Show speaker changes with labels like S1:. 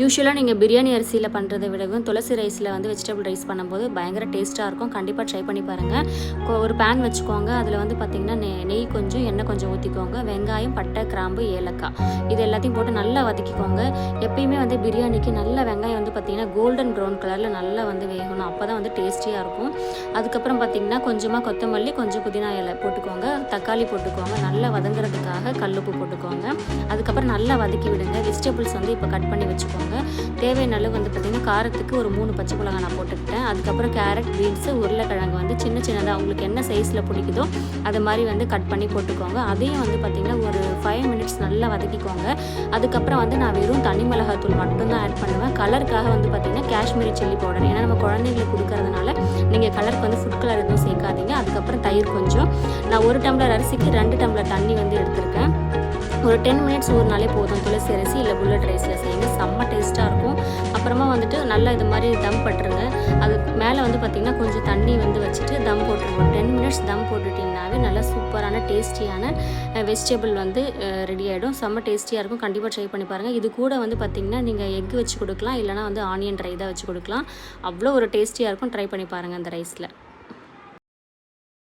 S1: யூஸ்வலாக நீங்கள் பிரியாணி அரிசியில் பண்ணுறதை விடவும் துளசி ரைஸில் வந்து வெஜிடபிள் ரைஸ் பண்ணும்போது பயங்கர டேஸ்ட்டாக இருக்கும். கண்டிப்பாக ட்ரை பண்ணி பாருங்கள். ஒரு பேன் வச்சுக்கோங்க. அதில் வந்து பார்த்திங்கன்னா நெய் கொஞ்சம் எண்ணெய் கொஞ்சம் ஊற்றிக்கோங்க. வெங்காயம், பட்டை, கிராம்பு, ஏலக்காய் இது எல்லாத்தையும் போட்டு நல்லா வதக்கிக்கோங்க. எப்பயுமே வந்து பிரியாணிக்கு நல்ல வெங்காயம் வந்து பார்த்திங்கன்னா கோல்டன் ப்ரௌன் கலரில் நல்லா வந்து வேகணும். அப்போ தான் வந்து டேஸ்டியாக இருக்கும். அதுக்கப்புறம் பார்த்திங்கன்னா கொஞ்சமாக கொத்தமல்லி, கொஞ்சம் புதினா இலை போட்டுக்கோங்க. தக்காளி போட்டுக்கோங்க. நல்லா வதங்குறதுக்காக கல்லுப்பு போட்டுக்கோங்க. அதுக்கப்புறம் நல்லா வதக்கி விடுங்க. வெஜிடபிள்ஸ் வந்து இப்போ கட் பண்ணி வச்சுக்கோங்க. தேவையான அளவு வந்து பார்த்திங்கன்னா காரத்துக்கு ஒரு 3 பச்சை மிளகாய் நான் போட்டுக்கிட்டேன். அதுக்கப்புறம் கேரட், பீன்ஸு, உருளைக்கிழங்கு வந்து சின்ன சின்னதாக உங்களுக்கு என்ன சைஸில் பிடிக்குதோ அது மாதிரி வந்து கட் பண்ணி போட்டுக்கோங்க. அதையும் வந்து பார்த்திங்கன்னா ஒரு 5 மினிட்ஸ் நல்லா வதக்கிக்கோங்க. அதுக்கப்புறம் வந்து நான் வெறும் தனி மிளகாத்தூள் மட்டும்தான் ஆட் பண்ணுவேன். கலருக்காக வந்து பார்த்திங்கன்னா காஷ்மீரி சில்லி பவுடர், ஏன்னா நம்ம குழந்தைங்களுக்கு கொடுக்கறதுனால நீங்கள் கலருக்கு வந்து ஃபுட் கலர் எதுவும் சேர்க்காதீங்க. அதுக்கப்புறம் தயிர் கொஞ்சம். நான் 1 டம்ளர் அரிசிக்கு 2 டம்ளர் தண்ணி வந்து எடுத்திருக்கேன். ஒரு 10 மினிட்ஸ் ஊறினாலே போதும். துளசி அரிசி இல்லை புல்லட் ரைஸில் செய்யுங்க, செம்ம டேஸ்ட்டாக இருக்கும். அப்புறமா வந்துட்டு நல்லா இது மாதிரி தம் பட்டுருங்க. அது மேலே வந்து பார்த்திங்கன்னா கொஞ்சம் தண்ணி வந்து வச்சுட்டு தம் போட்டுருங்க. 10 மினிட்ஸ் தம் போட்டுட்டிங்கனாவே நல்லா சூப்பரான டேஸ்டியான வெஜிடபிள் வந்து ரெடி ஆகிடும். செம்ம டேஸ்டியாக இருக்கும். கண்டிப்பாக ட்ரை பண்ணி பாருங்கள். இது கூட வந்து பார்த்திங்கன்னா நீங்கள் எக் வச்சு கொடுக்கலாம், இல்லைனா வந்து ஆனியன் ரை தான் வச்சு கொடுக்கலாம். அவ்வளோ ஒரு டேஸ்டியாக இருக்கும். ட்ரை பண்ணி பாருங்கள் அந்த ரைஸில்.